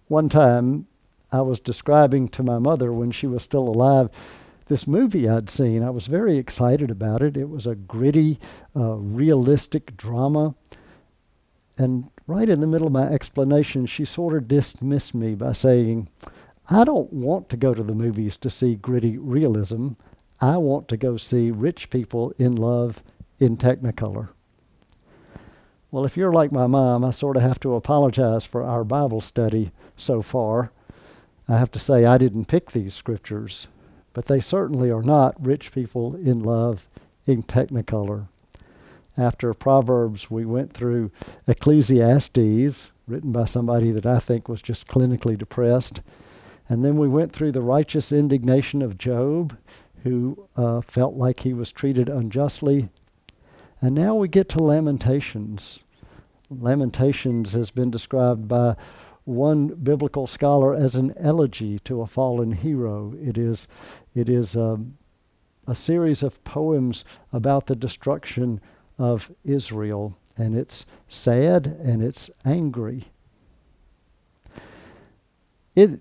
One time, I was describing to my mother when she was still alive this movie I'd seen. I was very excited about it. It was a gritty, realistic drama. And right in the middle of my explanation, she sort of dismissed me by saying, I don't want to go to the movies to see gritty realism. I want to go see rich people in love in Technicolor. Well, if you're like my mom, I sort of have to apologize for our Bible study so far. I have to say I didn't pick these scriptures, but they certainly are not rich people in love in Technicolor. After Proverbs, we went through Ecclesiastes, written by somebody that I think was just clinically depressed. And then we went through the righteous indignation of Job, who felt like he was treated unjustly. And now we get to Lamentations. Lamentations has been described by one biblical scholar as an elegy to a fallen hero. It is a series of poems about the destruction of Israel, and it's sad and it's angry. It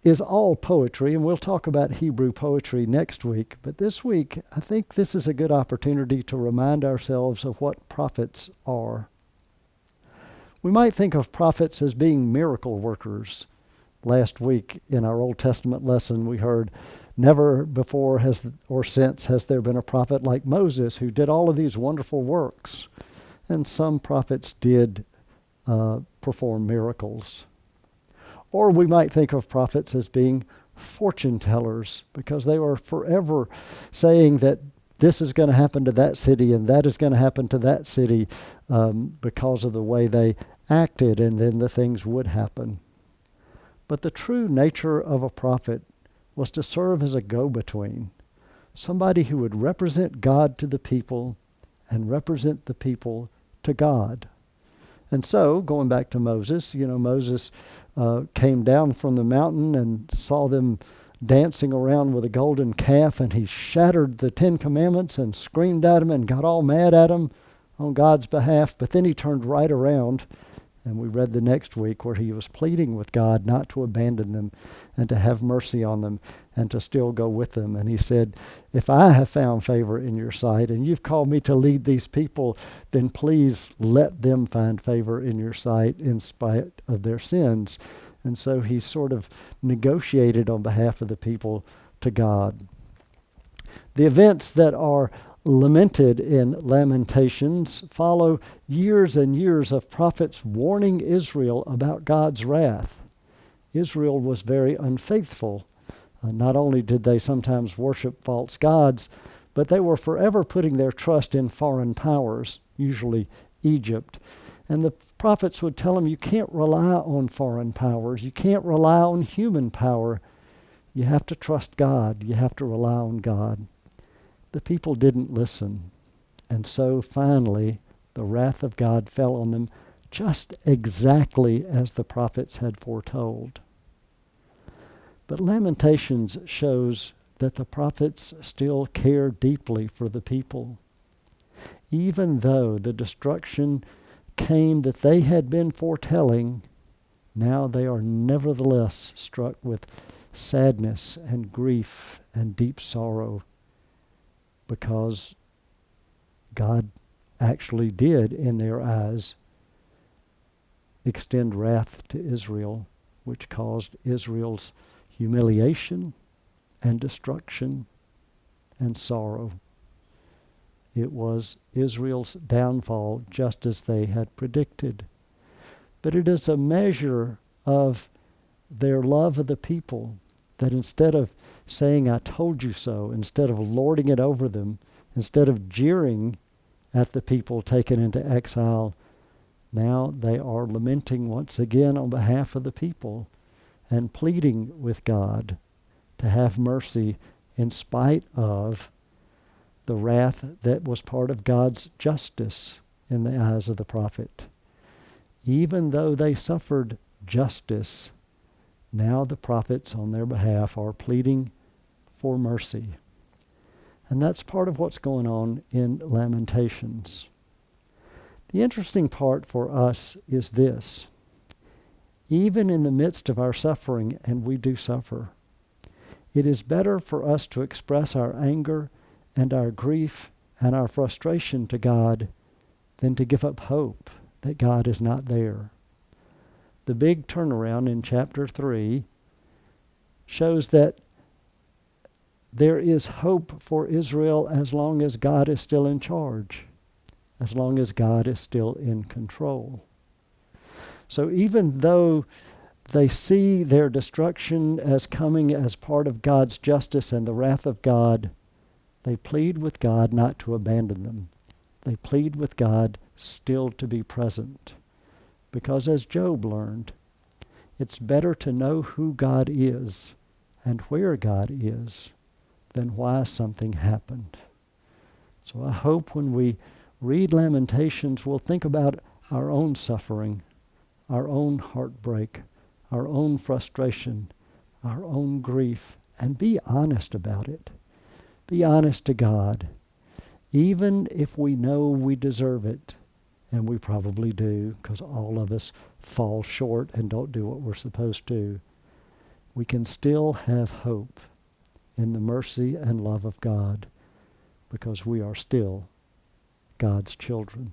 is all poetry, and we'll talk about Hebrew poetry next week, but this week I think this is a good opportunity to remind ourselves of what prophets are. We might think of prophets as being miracle workers. Last week in our Old Testament lesson we heard, never before or since has there been a prophet like Moses who did all of these wonderful works. And some prophets did perform miracles. Or we might think of prophets as being fortune tellers, because they were forever saying that this is going to happen to that city and that is going to happen to that city because of the way they acted, and then the things would happen. But the true nature of a prophet was to serve as a go-between, somebody who would represent God to the people and represent the people to God. And so, going back to Moses, Moses came down from the mountain and saw them dancing around with a golden calf, and he shattered the 10 Commandments and screamed at them and got all mad at them on God's behalf. But then he turned right around, and we read the next week where he was pleading with God not to abandon them and to have mercy on them and to still go with them. And he said, if I have found favor in your sight and you've called me to lead these people, then please let them find favor in your sight in spite of their sins. And so he sort of negotiated on behalf of the people to God. The events that are lamented in Lamentations follow years and years of prophets warning Israel about God's wrath. Israel was very unfaithful. Not only did they sometimes worship false gods, but they were forever putting their trust in foreign powers, usually Egypt. And the prophets would tell them, you can't rely on foreign powers. You can't rely on human power. You have to trust God. You have to rely on God. The people didn't listen. And so finally, the wrath of God fell on them just exactly as the prophets had foretold. But Lamentations shows that the prophets still care deeply for the people. Even though the destruction came that they had been foretelling, now they are nevertheless struck with sadness and grief and deep sorrow, because God actually did, in their eyes, extend wrath to Israel, which caused Israel's humiliation and destruction and sorrow. It was Israel's downfall, just as they had predicted. But it is a measure of their love of the people, that instead of saying, I told you so, instead of lording it over them, instead of jeering at the people taken into exile, now they are lamenting once again on behalf of the people and pleading with God to have mercy in spite of the wrath that was part of God's justice in the eyes of the prophet. Even though they suffered justice, now the prophets on their behalf are pleading for mercy. And that's part of what's going on in Lamentations. The interesting part for us is this. even in the midst of our suffering, and we do suffer. It is better for us to express our anger and our grief and our frustration to God than to give up hope that God is not there. The big turnaround in chapter 3 shows that there is hope for Israel as long as God is still in charge, as long as God is still in control. So even though they see their destruction as coming as part of God's justice and the wrath of God, they plead with God not to abandon them. They plead with God still to be present. Because as Job learned, it's better to know who God is and where God is than why something happened. So I hope when we read Lamentations, we'll think about our own suffering, our own heartbreak, our own frustration, our own grief, and be honest about it. Be honest to God, even if we know we deserve it, and we probably do, because all of us fall short and don't do what we're supposed to. We can still have hope in the mercy and love of God, because we are still God's children.